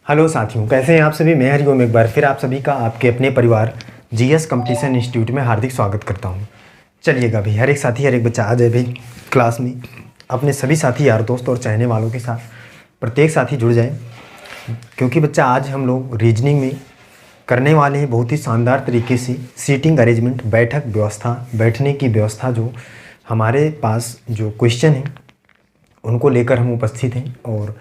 Hello साथियों, कैसे हैं आप सभी। मैं हरिओम एक बार फिर आप सभी का आपके अपने परिवार जीएस कंपटीशन इंस्टीट्यूट में हार्दिक स्वागत करता हूं। चलिएगा भाई, हर एक साथी हर एक बच्चा आ जाए भाई क्लास में, अपने सभी साथी यार दोस्त और चाहने वालों के साथ प्रत्येक साथी जुड़ जाए, क्योंकि बच्चा आज हम लोग रीजनिंग में करने वाले हैं बहुत ही शानदार तरीके से सीटिंग अरेंजमेंट, बैठक व्यवस्था, बैठने की व्यवस्था। जो हमारे पास जो क्वेश्चन हैं उनको लेकर हम उपस्थित हैं और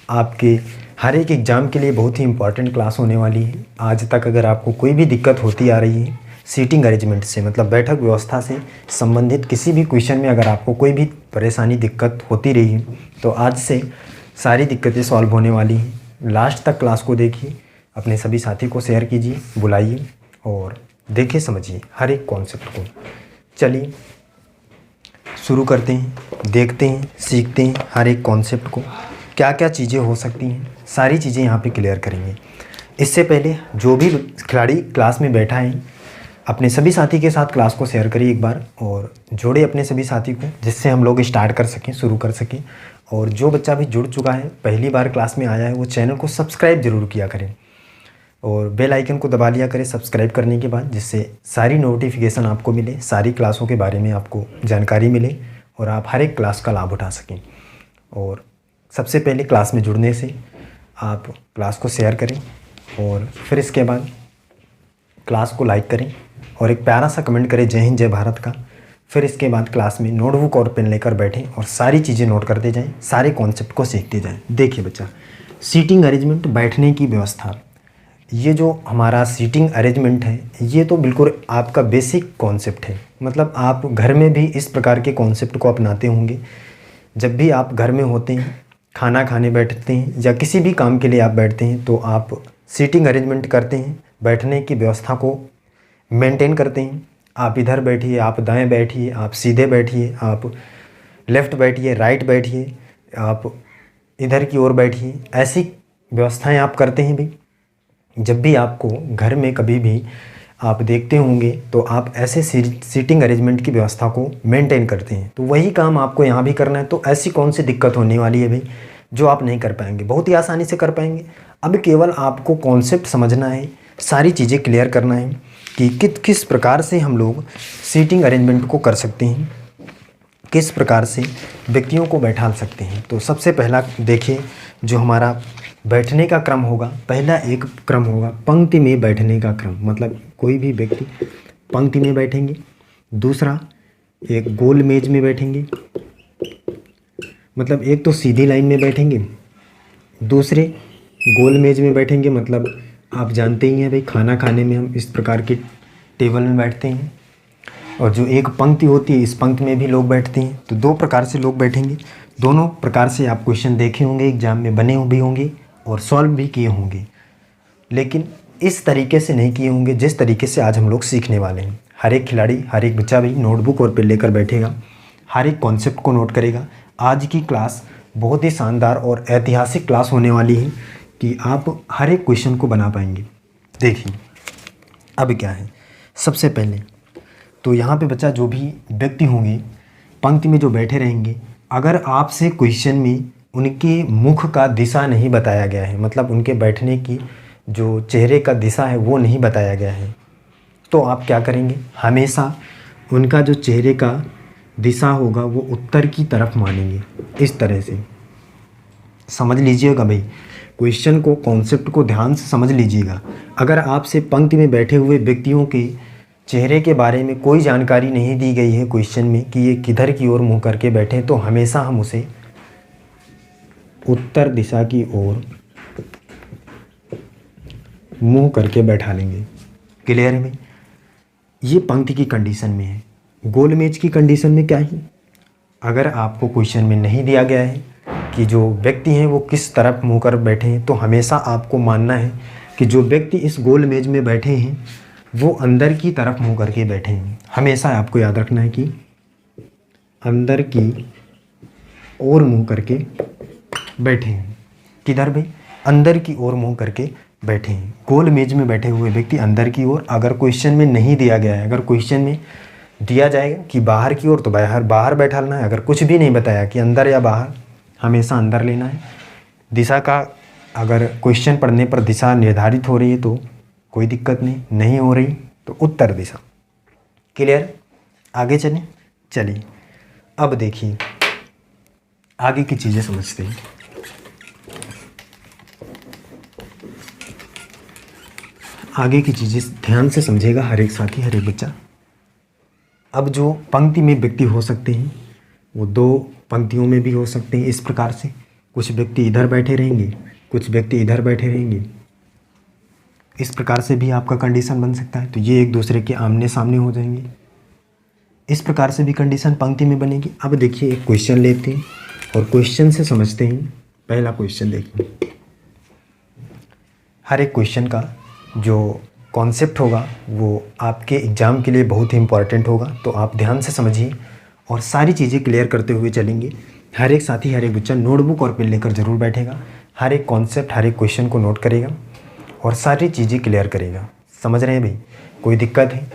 आपके हर एक एग्ज़ाम के लिए बहुत ही इम्पॉर्टेंट क्लास होने वाली है। आज तक अगर आपको कोई भी दिक्कत होती आ रही है सीटिंग अरेंजमेंट से, मतलब बैठक व्यवस्था से संबंधित किसी भी क्वेश्चन में अगर आपको कोई भी परेशानी दिक्कत होती रही है, तो आज से सारी दिक्कतें सॉल्व होने वाली हैं। लास्ट तक क्लास को देखिए, अपने सभी साथी को शेयर कीजिए, बुलाइए और देखिए समझिए हर एक कॉन्सेप्ट को। चलिए शुरू करते हैं, देखते हैं, सीखते हैं हर एक कॉन्सेप्ट को, क्या क्या चीज़ें हो सकती हैं, सारी चीज़ें यहाँ पे क्लियर करेंगे। इससे पहले जो भी खिलाड़ी क्लास में बैठा है अपने सभी साथी के साथ क्लास को शेयर करिए एक बार और जोड़े अपने सभी साथी को, जिससे हम लोग स्टार्ट कर सकें, शुरू कर सकें। और जो बच्चा भी जुड़ चुका है, पहली बार क्लास में आया है, वो चैनल को सब्सक्राइब जरूर किया करें और बेल आइकन को दबा लिया करें सब्सक्राइब करने के बाद, जिससे सारी नोटिफिकेशन आपको मिले, सारी क्लासों के बारे में आपको जानकारी मिले और आप हर एक क्लास का लाभ उठा सकें। और सबसे पहले क्लास में जुड़ने से आप क्लास को शेयर करें और फिर इसके बाद क्लास को लाइक करें और एक प्यारा सा कमेंट करें, जय हिंद जय भारत का। फिर इसके बाद क्लास में नोटबुक और पेन लेकर बैठें और सारी चीज़ें नोट करते जाएं, सारे कॉन्सेप्ट को सीखते जाएं। देखिए बच्चा, सीटिंग अरेंजमेंट, बैठने की व्यवस्था, ये जो हमारा सीटिंग अरेंजमेंट है ये तो बिल्कुल आपका बेसिक कॉन्सेप्ट है। मतलब आप घर में भी इस प्रकार के कॉन्सेप्ट को अपनाते होंगे। जब भी आप घर में होते हैं, खाना खाने बैठते हैं या किसी भी काम के लिए आप बैठते हैं, तो आप सीटिंग अरेंजमेंट करते हैं, बैठने की व्यवस्था को मेंटेन करते हैं। आप इधर बैठिए, आप दाएं बैठिए, आप सीधे बैठिए, आप लेफ़्ट बैठिए, राइट बैठिए, आप इधर की ओर बैठिए, ऐसी व्यवस्थाएं आप करते हैं भाई। जब भी आपको घर में कभी भी आप देखते होंगे तो आप ऐसे सीटिंग अरेंजमेंट की व्यवस्था को मेंटेन करते हैं, तो वही काम आपको यहाँ भी करना है। तो ऐसी कौन सी दिक्कत होने वाली है भाई जो आप नहीं कर पाएंगे? बहुत ही आसानी से कर पाएंगे। अब केवल आपको कॉन्सेप्ट समझना है, सारी चीज़ें क्लियर करना है कि किस प्रकार से हम लोग सीटिंग अरेंजमेंट को कर सकते हैं, किस प्रकार से व्यक्तियों को बैठा सकते हैं। तो सबसे पहला देखिए, जो हमारा बैठने का क्रम होगा, पहला एक क्रम होगा पंक्ति में बैठने का क्रम, मतलब कोई भी व्यक्ति पंक्ति में बैठेंगे। दूसरा, एक गोल मेज में बैठेंगे, मतलब एक तो सीधी लाइन में बैठेंगे, दूसरे गोल मेज में बैठेंगे। मतलब आप जानते ही हैं भाई, खाना खाने में हम इस प्रकार के टेबल में बैठते हैं और जो एक पंक्ति होती है, इस पंक्ति में भी लोग बैठते हैं। तो दो प्रकार से लोग बैठेंगे। दोनों प्रकार से आप क्वेश्चन देखे होंगे, एग्जाम में बने भी होंगे और सॉल्व भी किए होंगे, लेकिन इस तरीके से नहीं किए होंगे जिस तरीके से आज हम लोग सीखने वाले हैं। हर एक खिलाड़ी, हर एक बच्चा भी नोटबुक और पेन लेकर बैठेगा, हर एक कॉन्सेप्ट को नोट करेगा। आज की क्लास बहुत ही शानदार और ऐतिहासिक क्लास होने वाली है कि आप हर एक क्वेश्चन को बना पाएंगे। देखिए अब क्या है, सबसे पहले तो यहाँ पे बच्चा जो भी व्यक्ति होंगे पंक्ति में जो बैठे रहेंगे, अगर आपसे क्वेश्चन में उनके मुख का दिशा नहीं बताया गया है, मतलब उनके बैठने की जो चेहरे का दिशा है वो नहीं बताया गया है, तो आप क्या करेंगे, हमेशा उनका जो चेहरे का दिशा होगा वो उत्तर की तरफ मानेंगे। इस तरह से समझ लीजिएगा भाई, क्वेश्चन को, कॉन्सेप्ट को ध्यान से समझ लीजिएगा। अगर आपसे पंक्ति में बैठे हुए व्यक्तियों के चेहरे के बारे में कोई जानकारी नहीं दी गई है क्वेश्चन में कि ये किधर की ओर मुँह करके बैठे, तो हमेशा हम उसे उत्तर दिशा की ओर मुंह करके बैठा लेंगे। क्लियर है भाई? ये पंक्ति की कंडीशन में है। गोल मेज की कंडीशन में क्या है, अगर आपको क्वेश्चन में नहीं दिया गया है कि जो व्यक्ति हैं वो किस तरफ मुंह कर बैठे हैं, तो हमेशा आपको मानना है कि जो व्यक्ति इस गोल मेज में बैठे हैं वो अंदर की तरफ मुंह करके बैठे हैं। हमेशा आपको याद रखना है कि अंदर की ओर मुंह करके बैठे हैं। किधर भाई? अंदर की ओर मुंह करके बैठे हैं। गोल मेज में बैठे हुए व्यक्ति अंदर की ओर। अगर क्वेश्चन में नहीं दिया गया है, अगर क्वेश्चन में दिया जाएगा कि बाहर की ओर, तो बाहर बैठा लेना है। अगर कुछ भी नहीं बताया कि अंदर या बाहर, हमेशा अंदर लेना है। दिशा का अगर क्वेश्चन पढ़ने पर दिशा निर्धारित हो रही है तो कोई दिक्कत नहीं हो रही तो उत्तर दिशा। क्लियर? आगे चलिए अब देखिए आगे की चीज़ें समझते हैं। आगे की चीज़ें ध्यान से समझेगा हर एक साथी, हर एक बच्चा। अब जो पंक्ति में व्यक्ति हो सकते हैं वो 2 पंक्तियों में भी हो सकते हैं। इस प्रकार से कुछ व्यक्ति इधर बैठे रहेंगे, कुछ व्यक्ति इधर बैठे रहेंगे। इस प्रकार से भी आपका कंडीशन बन सकता है। तो ये एक दूसरे के आमने सामने हो जाएंगे। इस प्रकार से भी कंडीशन पंक्ति में बनेगी। अब देखिए एक क्वेश्चन लेते हैं और क्वेश्चन से समझते हैं। पहला क्वेश्चन देखिए। हर एक क्वेश्चन का जो कॉन्सेप्ट होगा वो आपके एग्ज़ाम के लिए बहुत ही इम्पॉर्टेंट होगा, तो आप ध्यान से समझिए और सारी चीज़ें क्लियर करते हुए चलेंगे। हर एक साथी, हर एक बच्चा नोटबुक और पेन लेकर ज़रूर बैठेगा, हर एक कॉन्सेप्ट, हर एक क्वेश्चन को नोट करेगा और सारी चीज़ें क्लियर करेगा। समझ रहे हैं भाई? कोई दिक्कत है?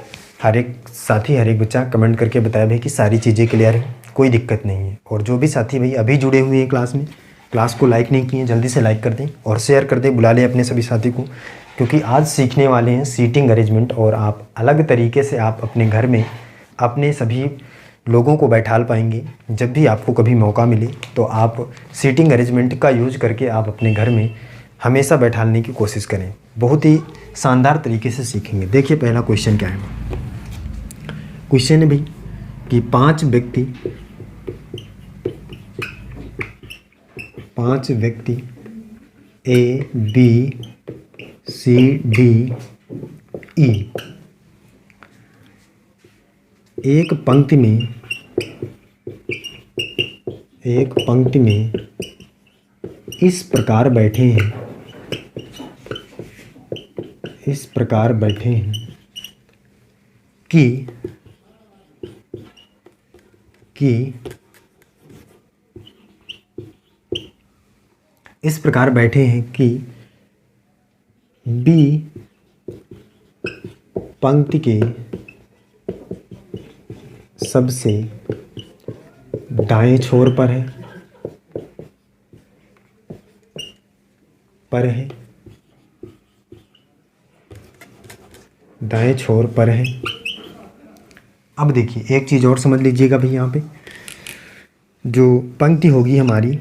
हर एक साथी, हर एक बच्चा कमेंट करके बताया भाई कि सारी चीज़ें क्लियर है, कोई दिक्कत नहीं है। और जो भी साथी भाई अभी जुड़े हुए हैं क्लास में, क्लास को लाइक नहीं किए, जल्दी से लाइक कर दें और शेयर कर दें, बुला लें अपने सभी साथी को, क्योंकि आज सीखने वाले हैं सीटिंग अरेंजमेंट। और आप अलग तरीके से आप अपने घर में अपने सभी लोगों को बैठाल पाएंगे। जब भी आपको कभी मौका मिले तो आप सीटिंग अरेंजमेंट का यूज करके आप अपने घर में हमेशा बैठालने की कोशिश करें। बहुत ही शानदार तरीके से सीखेंगे। देखिए पहला क्वेश्चन क्या है। क्वेश्चन है भाई कि 5 व्यक्ति ए बी सी डी ई एक पंक्ति में इस प्रकार बैठे हैं, कि इस प्रकार बैठे हैं कि बी पंक्ति के सबसे दाएं छोर पर है, दाएं छोर पर है। अब देखिए एक चीज़ और समझ लीजिएगा भाई, यहाँ पे जो पंक्ति होगी हमारी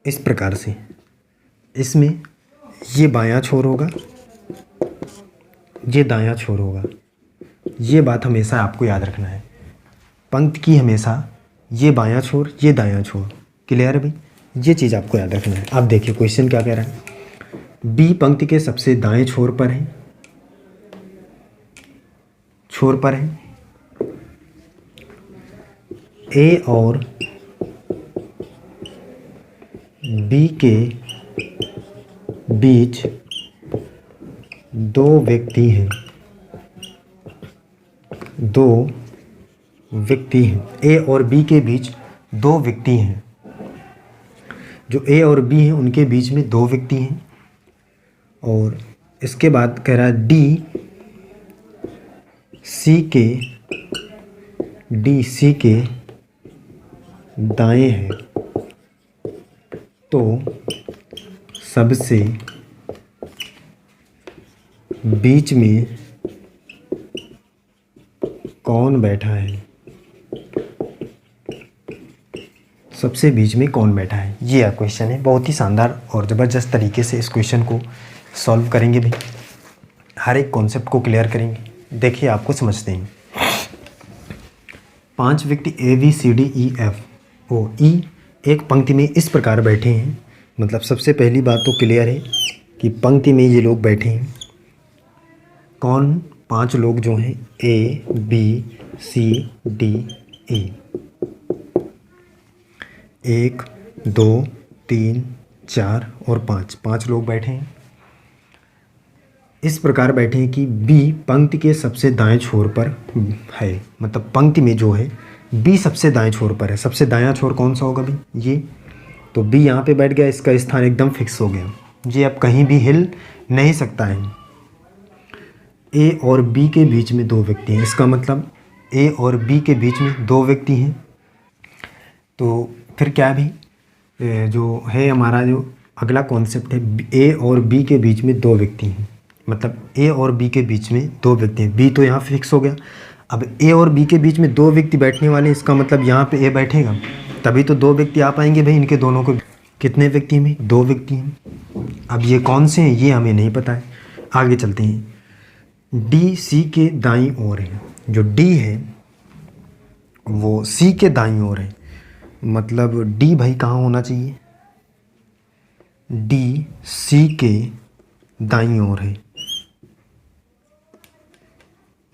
इस प्रकार से, इसमें ये बायां छोर होगा, ये दायां छोर होगा। ये बात हमेशा आपको याद रखना है। पंक्ति की हमेशा ये बायां छोर, ये दायां छोर। क्लियर है भाई? ये चीज़ आपको याद रखना है। अब देखिए क्वेश्चन क्या कह रहा है। बी पंक्ति के सबसे दाएं छोर पर है, ए और बी के बीच 2 व्यक्ति हैं, ए और बी के बीच 2 व्यक्ति हैं। जो ए और बी हैं उनके बीच में 2 व्यक्ति हैं। और इसके बाद कह रहा है डी सी के दाएं है, तो सबसे बीच में कौन बैठा है? सबसे बीच में कौन बैठा है? ये क्वेश्चन है। बहुत ही शानदार और ज़बरदस्त तरीके से इस क्वेश्चन को सॉल्व करेंगे भी, हर एक कॉन्सेप्ट को क्लियर करेंगे। देखिए आपको समझते हैं। 5 व्यक्ति A B C D E F O E एक पंक्ति में इस प्रकार बैठे हैं। मतलब सबसे पहली बात तो क्लियर है कि पंक्ति में ये लोग बैठे हैं। कौन? 5 लोग जो हैं ए बी सी डी ई। 1 2 3 4 और 5 लोग बैठे हैं। इस प्रकार बैठे हैं कि बी पंक्ति के सबसे दाएं छोर पर है। मतलब पंक्ति में जो है बी सबसे दाएं छोर पर है। सबसे दायां छोर कौन सा होगा भाई? ये। तो बी यहाँ पे बैठ गया, इसका स्थान एकदम फिक्स हो गया। ये अब कहीं भी हिल नहीं सकता है। ए और बी के बीच में 2 व्यक्ति हैं। इसका मतलब ए और बी के बीच में 2 व्यक्ति हैं। तो फिर क्या है भाई? जो है हमारा जो अगला कॉन्सेप्ट है, ए और बी के बीच में दो व्यक्ति हैं, मतलब ए और बी के बीच में दो व्यक्ति हैं। बी तो यहाँ फिक्स हो गया। अब ए और बी के बीच में दो व्यक्ति बैठने वाले हैं, इसका मतलब यहाँ पे ए बैठेगा, तभी तो दो व्यक्ति आ पाएंगे भाई। इनके दोनों को कितने व्यक्ति में, दो व्यक्ति हैं। अब ये कौन से हैं ये हमें नहीं पता है। आगे चलते हैं। डी सी के दाईं ओर है। जो डी है वो सी के दाईं ओर है, मतलब डी भाई कहाँ होना चाहिए, डी सी के दाईं ओर है।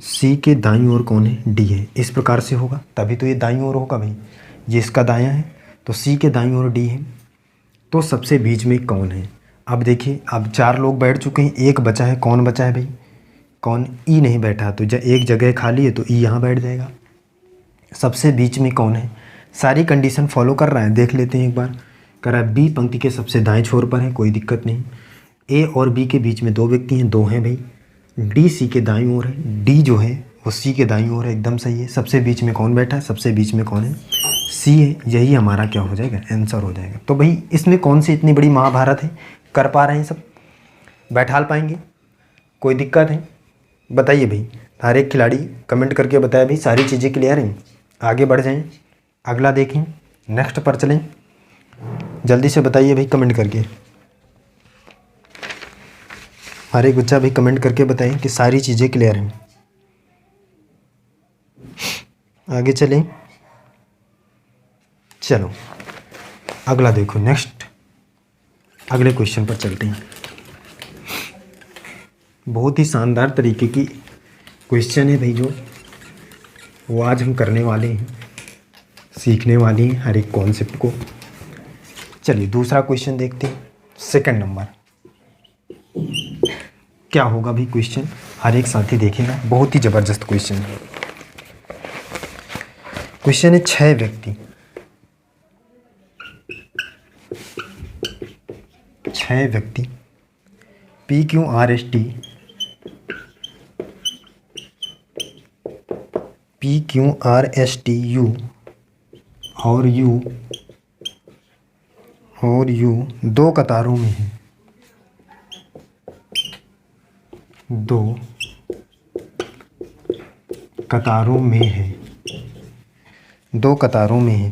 सी के दाईं ओर कौन है, डी है। इस प्रकार से होगा तभी तो ये दाईं ओर होगा भाई, ये इसका दायां है तो सी के दाईं ओर डी है। तो सबसे बीच में कौन है। अब देखिए, अब 4 लोग बैठ चुके हैं, एक बचा है। कौन बचा है भाई, कौन, ई नहीं बैठा, तो एक जगह खाली है तो ई यहाँ बैठ जाएगा। सबसे बीच में कौन है, सारी कंडीशन फॉलो कर रहा है, देख लेते हैं एक बार। कर रहा है बी पंक्ति के सबसे दाएं छोर पर है, कोई दिक्कत नहीं। ए और बी के बीच में दो व्यक्ति हैं, दो हैं भाई। डी सी के दाईं ओर है, डी जो है वो सी के दाईं ओर है, एकदम सही है। सबसे बीच में कौन बैठा है, सबसे बीच में कौन है, सी है। यही हमारा क्या हो जाएगा, आंसर हो जाएगा। तो भाई इसमें कौन सी इतनी बड़ी महाभारत है, कर पा रहे हैं सब, बैठाल पाएंगे, कोई दिक्कत है बताइए भाई। हर एक खिलाड़ी कमेंट करके बताया भाई सारी चीज़ें क्लियर हैं। आगे बढ़ जाएं, अगला देखें, नेक्स्ट पर चलें। जल्दी से बताइए भाई कमेंट करके। हर एक बच्चा भाई कमेंट करके बताएं कि सारी चीज़ें क्लियर हैं। आगे चलें, चलो अगला देखो, नेक्स्ट अगले क्वेश्चन पर चलते हैं। बहुत ही शानदार तरीके की क्वेश्चन है भाई, जो वो आज हम करने वाले हैं, सीखने वाले हैं हर एक कॉन्सेप्ट को। चलिए दूसरा क्वेश्चन देखते हैं, सेकंड नंबर। क्या होगा भाई क्वेश्चन, हर एक साथी देखेगा, बहुत ही ज़बरदस्त क्वेश्चन है। क्वेश्चन है 6 व्यक्ति, 6 व्यक्ति P Q R S T, P Q R S T U और यू दो कतारों में है, दो कतारों में है, दो कतारों में है।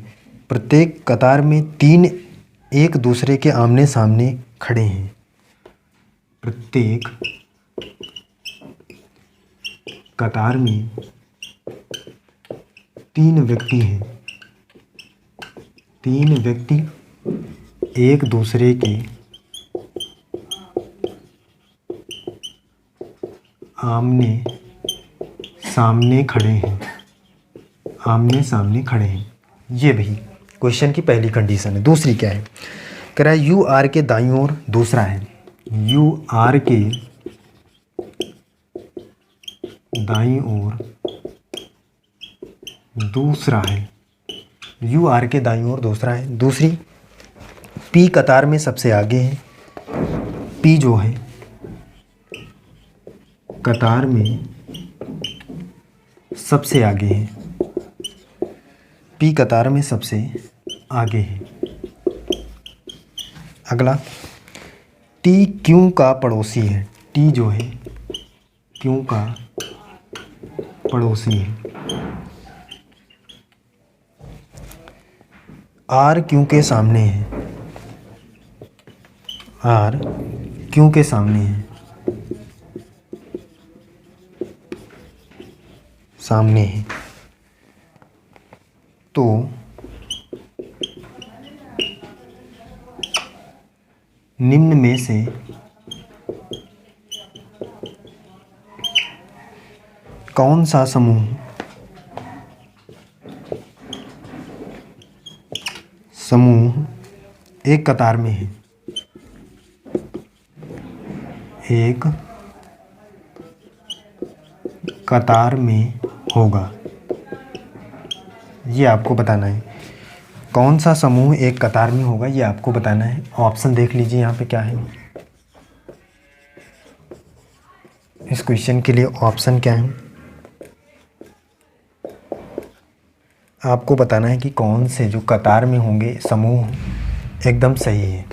प्रत्येक कतार में 3 एक दूसरे के आमने सामने खड़े हैं। प्रत्येक कतार में 3 व्यक्ति हैं, 3 व्यक्ति एक दूसरे के आमने सामने खड़े हैं, आमने सामने खड़े हैं। ये भी क्वेश्चन की पहली कंडीशन है। दूसरी क्या है, कह रहा है यू आर के दाईं ओर दूसरा है, यू आर के दाईं ओर दूसरा है, यू आर के दाईं ओर दूसरा है। दूसरी, पी कतार में सबसे आगे है, पी जो है कतार में सबसे आगे है, पी कतार में सबसे आगे है। अगला, टी क्यू का पड़ोसी है, टी जो है क्यू का पड़ोसी है। आर क्यू के सामने है, आर क्यू के सामने है, सामने है। तो निम्न में से कौन सा समूह एक कतार में है, एक कतार में होगा, ये आपको बताना है। कौन सा समूह एक कतार में होगा ये आपको बताना है। ऑप्शन देख लीजिए यहाँ पे क्या है। इस क्वेश्चन के लिए ऑप्शन क्या है, आपको बताना है कि कौन से जो कतार में होंगे समूह एकदम सही है।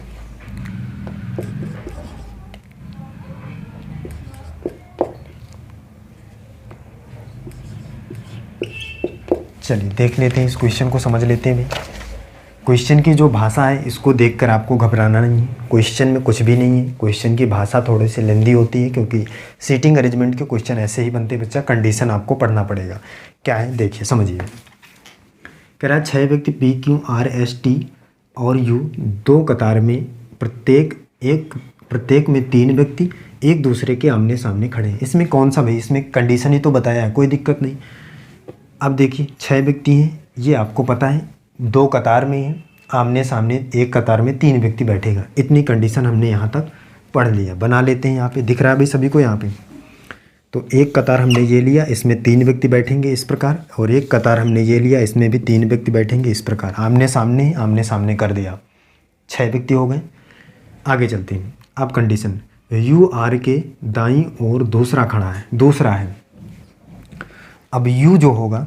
चलिए देख लेते हैं, इस क्वेश्चन को समझ लेते हैं भी। क्वेश्चन की जो भाषा है इसको देखकर आपको घबराना नहीं है। क्वेश्चन में कुछ भी नहीं है, क्वेश्चन की भाषा थोड़ी सी लेंदी होती है क्योंकि सीटिंग अरेंजमेंट के क्वेश्चन ऐसे ही बनते हैं बच्चा। कंडीशन आपको पढ़ना पड़ेगा। क्या है देखिए समझिए। कह रहा है 6 व्यक्ति P Q R S T और यू दो कतार में प्रत्येक में 3 व्यक्ति एक दूसरे के आमने सामने खड़े हैं। इसमें कौन सा भाई, इसमें कंडीशन ही तो बताया है, कोई दिक्कत नहीं। अब देखिए 6 व्यक्ति हैं, ये आपको पता है, 2 कतार में हैं, आमने सामने एक कतार में 3 व्यक्ति बैठेगा। इतनी कंडीशन हमने यहाँ तक पढ़ लिया। बना लेते हैं, यहाँ पे दिख रहा है भाई सभी को। यहाँ पे तो एक कतार हमने ये लिया, इसमें 3 व्यक्ति बैठेंगे इस प्रकार, और एक कतार हमने ये लिया, इसमें भी 3 व्यक्ति बैठेंगे इस प्रकार। आमने सामने कर दिया, 6 व्यक्ति हो गए। आगे चलते हैं। अब कंडीशन, यू आर के दाईं ओर दूसरा है। अब यू जो होगा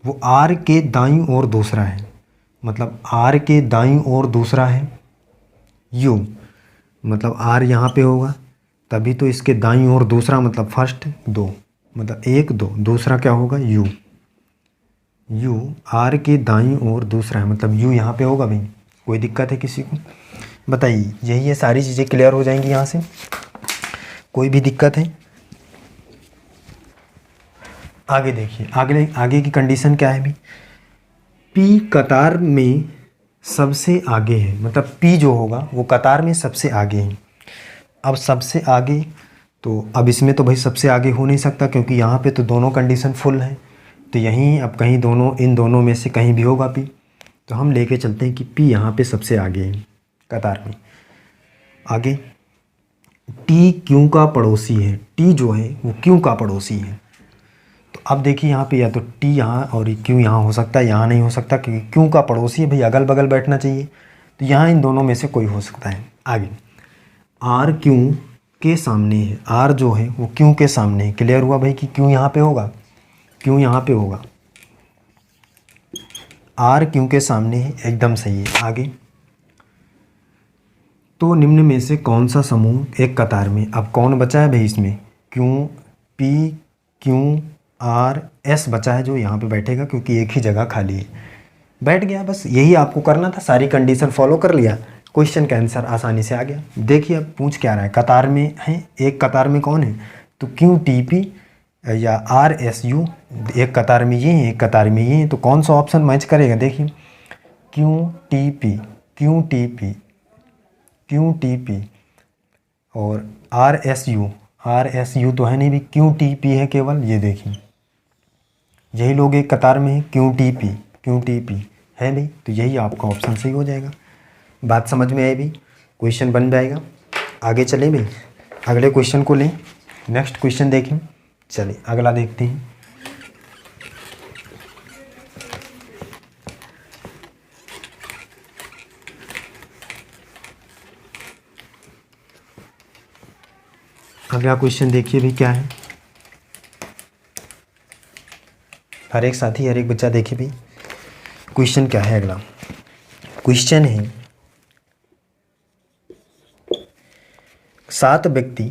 वो आर के दाईं ओर दूसरा है, मतलब आर के दाईं ओर दूसरा है। यू मतलब आर यहाँ पे होगा, तभी तो इसके दाईं ओर दूसरा मतलब फर्स्ट 2, मतलब 1 2, दूसरा क्या होगा यू। यू आर के दाईं ओर दूसरा है, मतलब यू यहाँ पे होगा भाई। कोई दिक्कत है किसी को बताइए? यही है, सारी चीज़ें क्लियर हो जाएंगी यहाँ से। कोई भी दिक्कत है? आगे देखिए, आगे की कंडीशन क्या है भी। पी कतार में सबसे आगे है, मतलब पी जो होगा वो कतार में सबसे आगे है। अब सबसे आगे तो अब इसमें तो भाई सबसे आगे हो नहीं सकता क्योंकि यहाँ पे तो दोनों कंडीशन फुल है। तो यहीं अब कहीं इन दोनों में से कहीं भी होगा पी। तो हम लेके चलते हैं कि पी यहाँ पे सबसे आगे है कतार में। आगे टी क्यू का पड़ोसी है। टी जो है वो क्यू का पड़ोसी है। तो अब देखिए यहाँ पे या तो टी यहाँ और क्यू यहाँ हो सकता है, यहाँ नहीं हो सकता क्योंकि क्यू का पड़ोसी है भाई, अगल बगल बैठना चाहिए। तो यहाँ इन दोनों में से कोई हो सकता है। आगे आर क्यू के सामने है। आर जो है वो क्यू के सामने है। क्लियर हुआ भाई कि क्यू यहाँ पे होगा, क्यू यहाँ पे होगा। आर क्यू के सामने है, एकदम सही है। आगे तो निम्न में से कौन सा समूह एक कतार में, अब कौन बचा है भाई इसमें, Q P Q R S बचा है जो यहाँ पे बैठेगा क्योंकि एक ही जगह खाली है, बैठ गया। बस यही आपको करना था, सारी कंडीशन फॉलो कर लिया, क्वेश्चन का आंसर आसानी से आ गया। देखिए अब पूछ क्या रहा है, कतार में है, एक कतार में कौन है तो क्यू टी पी या आर एस यू, एक कतार में ये है एक कतार में ये है, तो कौन सा ऑप्शन मैच करेगा। देखिए Q T P Q T P Q T P और आर एस यू तो है नहीं भी, क्यू टी पी है केवल। ये देखिए यही लोग एक कतार में है, क्यू टी पी है नहीं, तो यही आपका ऑप्शन सही हो जाएगा। बात समझ में आई भी, क्वेश्चन बन जाएगा। आगे चलें भाई, अगले क्वेश्चन को लें, नेक्स्ट क्वेश्चन देखें। चलिए अगला देखते हैं। अगला क्वेश्चन देखिए भी क्या है। हर एक साथी हर एक बच्चा देखे भी क्वेश्चन क्या है। अगला क्वेश्चन है 7 व्यक्ति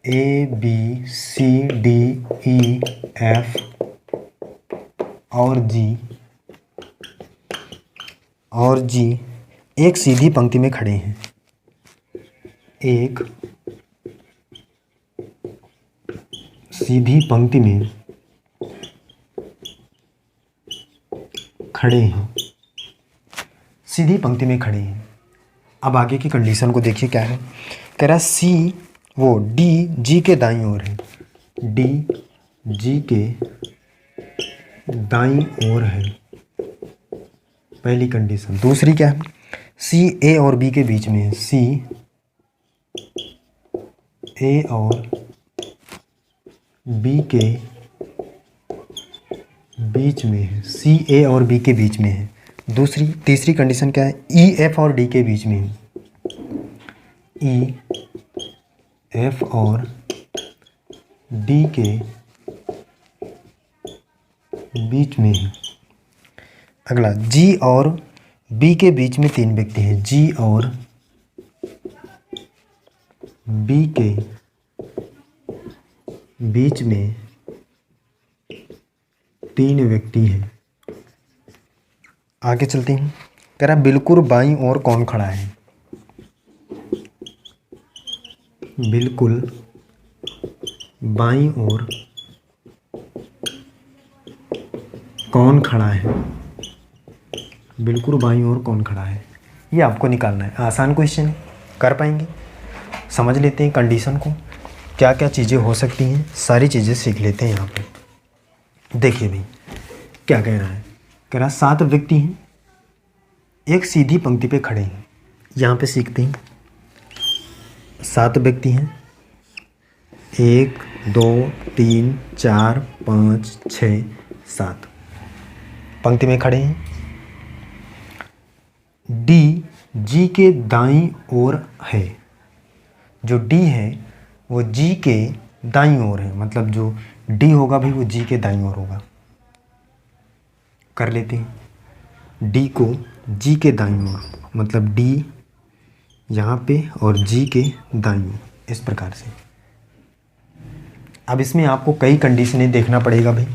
A B C D E F और जी एक सीधी पंक्ति में खड़े हैं। एक सीधी पंक्ति में खड़े हैं, सीधी पंक्ति में खड़े हैं। अब आगे की कंडीशन को देखिए क्या है। कह रहा सी वो डी जी के दाईं ओर है, डी जी के दाईं ओर है, पहली कंडीशन। दूसरी क्या है, सी ए और बी के बीच में है, सी ए और बी के बीच में है, सी ए और बी के बीच में है। तीसरी कंडीशन क्या है, ई एफ और डी के बीच में है, ई एफ और डी के बीच में है। अगला, जी और बी के बीच में 3 व्यक्ति हैं। जी और बी के बीच में 3 व्यक्ति हैं। आगे चलते हैं। कह रहा बिल्कुल बाईं ओर कौन खड़ा है? बिल्कुल बाईं ओर कौन खड़ा है? बिल्कुल बाईं ओर कौन खड़ा है, ये आपको निकालना है। आसान क्वेश्चन है, कर पाएंगे। समझ लेते हैं कंडीशन को, क्या क्या चीज़ें हो सकती हैं, सारी चीज़ें सीख लेते हैं यहाँ पे। देखिए भाई क्या कह रहा है। कह रहा 7 व्यक्ति हैं, एक सीधी पंक्ति पे खड़े हैं। यहाँ पे सीखते हैं। 7 व्यक्ति हैं, 1 2 3 4 5 6 7 पंक्ति में खड़े हैं। डी जी के दाईं ओर है। जो डी है वो जी के दाईं ओर है, मतलब जो डी होगा भाई वो जी के दाईं ओर होगा। कर लेते हैं। डी को जी के दाईं ओर, मतलब डी यहाँ पे और जी के दाईं ओर, इस प्रकार से। अब इसमें आपको कई कंडीशनें देखना पड़ेगा भाई,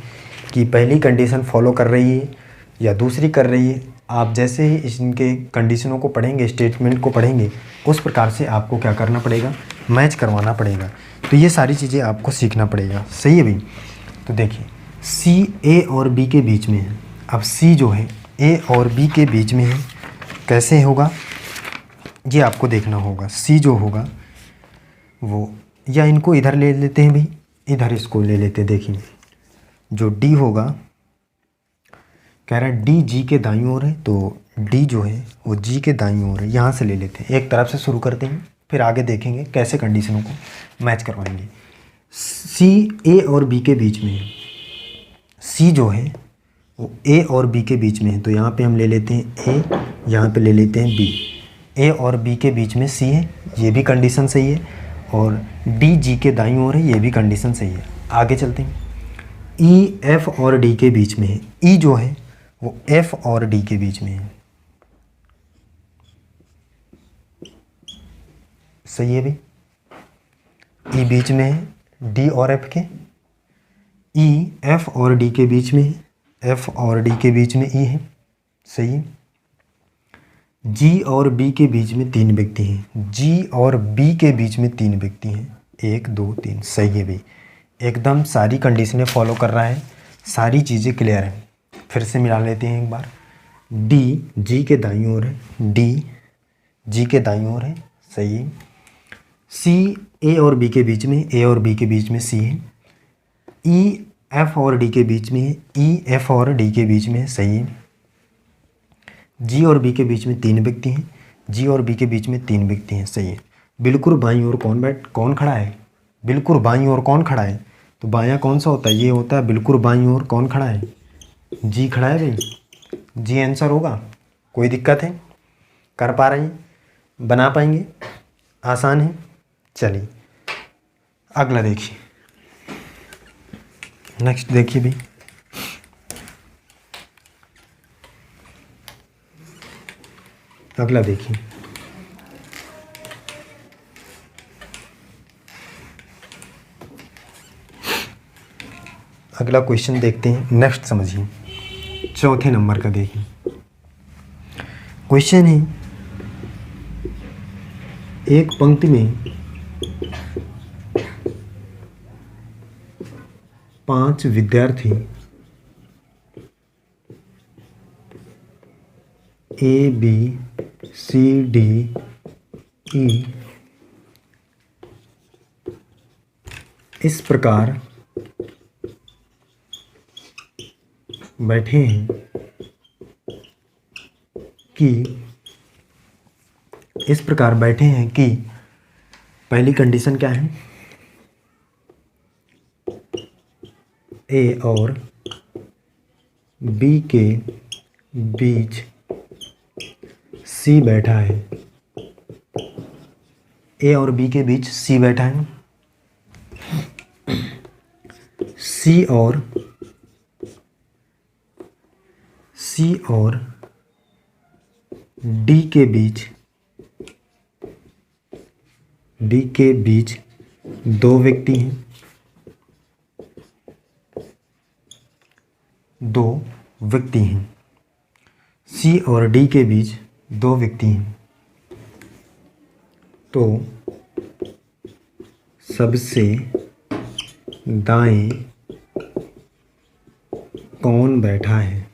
कि पहली कंडीशन फॉलो कर रही है या दूसरी कर रही है। आप जैसे ही इनके कंडीशनों को पढ़ेंगे, स्टेटमेंट को पढ़ेंगे, उस प्रकार से आपको क्या करना पड़ेगा, मैच करवाना पड़ेगा। तो ये सारी चीज़ें आपको सीखना पड़ेगा। सही है भाई। तो देखिए सी ए और बी के बीच में है। अब सी जो है ए और बी के बीच में है, कैसे होगा ये आपको देखना होगा। सी जो होगा वो, या इनको इधर ले लेते हैं भाई, इधर इसको ले लेते हैं। देखिए जो डी होगा, कह रहा है डी जी के दाईं ओर है, तो डी जो है वो जी के दाईं ओर है। यहाँ से ले लेते हैं, एक तरफ से शुरू करते हैं, फिर आगे देखेंगे कैसे कंडीशनों को मैच करवाएंगे। सी ए और बी के बीच में है। सी जो है वो ए और बी के बीच में है, तो यहाँ पे हम ले लेते हैं ए, यहाँ पे ले लेते हैं बी। ए और बी के बीच में सी है, ये भी कंडीशन सही है। और डी जी के दाईं ओर है, ये भी कंडीशन सही है। आगे चलते हैं। ई एफ और डी के बीच में है। ई जो है वो एफ और डी के बीच में है। सही है भाई। ई बीच में है डी और एफ के। ई एफ और डी के बीच में है, एफ और डी के बीच में ई है। सही है। जी और बी के बीच में 3 व्यक्ति हैं। जी और बी के बीच में 3 व्यक्ति हैं, 1 2 3। सही है भाई, एकदम सारी कंडीशनें फॉलो कर रहा है, सारी चीज़ें क्लियर हैं। फिर से मिला लेते हैं एक बार। डी जी के दाईं ओर है, डी जी के दाईं ओर है। सही है। सी ए और बी के बीच में, ए और बी के बीच में सी है। ई एफ और डी के बीच में है, ई एफ और डी के बीच में है। सही है। जी और बी के बीच में 3 व्यक्ति हैं, जी और बी के बीच में 3 व्यक्ति हैं। सही है। बिल्कुल बाईं ओर कौन खड़ा है? बिल्कुल बाईं ओर कौन खड़ा है? तो बायां कौन सा होता है? ये होता है बिल्कुल बाईं ओर कौन खड़ा है? जी खड़ा है भाई। जी आंसर होगा। कोई दिक्कत है? कर पा रहे हैं? बना पाएंगे? आसान है। चलिए अगला देखिए। नेक्स्ट देखिए भाई। अगला देखिए। अगला क्वेश्चन देखते हैं। नेक्स्ट समझिए, चौथे नंबर का देखिए। क्वेश्चन है, एक पंक्ति में 5 विद्यार्थी ए बी सी डी ई इस प्रकार बैठे हैं कि पहली कंडीशन क्या है? ए और बी के बीच सी बैठा है। ए और बी के बीच सी बैठा है। सी और सी और डी के बीच दो व्यक्ति हैं, सी और डी के बीच दो व्यक्ति हैं, तो सबसे दाएं कौन बैठा है?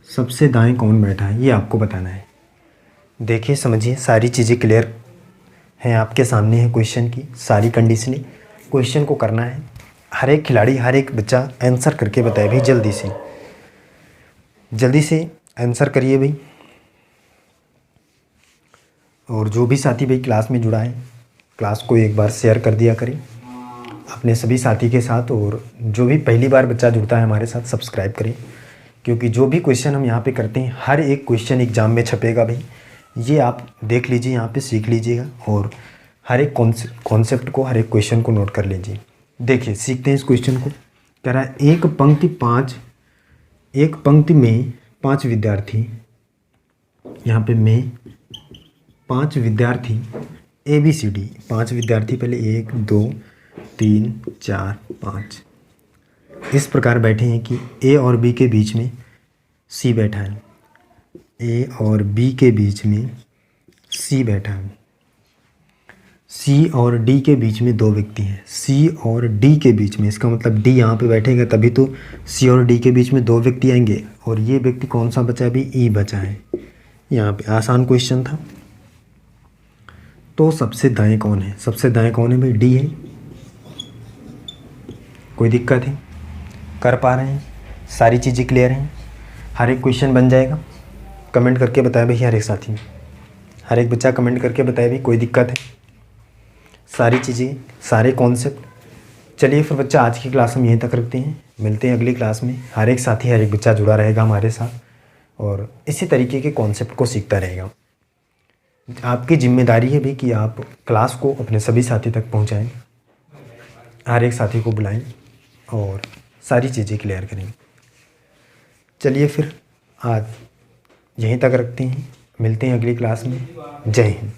सबसे दाएं कौन बैठा है ये आपको बताना है। देखिए समझिए, सारी चीज़ें क्लियर हैं आपके सामने है। क्वेश्चन की सारी कंडीशनें, क्वेश्चन को करना है। हर एक खिलाड़ी, हर एक बच्चा आंसर करके बताए भाई। जल्दी से आंसर करिए भाई। और जो भी साथी भाई क्लास में जुड़ा है, क्लास को एक बार शेयर कर दिया करें अपने सभी साथी के साथ। और जो भी पहली बार बच्चा जुड़ता है हमारे साथ, सब्सक्राइब करें, क्योंकि जो भी क्वेश्चन हम यहाँ पे करते हैं हर एक क्वेश्चन एग्ज़ाम में छपेगा भाई। ये आप देख लीजिए, यहाँ पे सीख लीजिएगा और हर एक कॉन्सेप्ट को, हर एक क्वेश्चन को नोट कर लीजिए। देखिए सीखते हैं इस क्वेश्चन को। कह रहा है एक पंक्ति में 5 विद्यार्थी, यहाँ पे में 5 विद्यार्थी ABCD, 5 विद्यार्थी, पहले 1 2 3 4 5 इस प्रकार बैठे हैं कि A और B के बीच में C बैठा है। A और B के बीच में C बैठा है। C और D के बीच में दो व्यक्ति हैं। C और D के बीच में, इसका मतलब D यहाँ पे बैठेगा तभी तो C और D के बीच में दो व्यक्ति आएंगे। और ये व्यक्ति कौन सा बचा है अभी? E बचा है। यहाँ पे आसान क्वेश्चन था। तो सबसे दाएं कौन है? सबसे दाएं कौन है भाई? D है। कोई दिक्कत है? कर पा रहे हैं? सारी चीज़ें क्लियर हैं? हर एक क्वेश्चन बन जाएगा? कमेंट करके बताए भाई हर एक साथी, हर एक बच्चा कमेंट करके बताए भाई कोई दिक्कत है? सारी चीज़ें, सारे कॉन्सेप्ट। चलिए फिर बच्चा, आज की क्लास हम यहीं तक रखते हैं। मिलते हैं अगली क्लास में। हर एक साथी, हर एक बच्चा जुड़ा रहेगा हमारे साथ और इसी तरीके के कॉन्सेप्ट को सीखता रहेगा। आपकी जिम्मेदारी है भी कि आप क्लास को अपने सभी साथी तक पहुंचाएं, हर एक साथी को बुलाएं और सारी चीज़ें क्लियर करें। चलिए फिर आज यहीं तक रखते हैं। मिलते हैं अगली क्लास में। जय हिंद।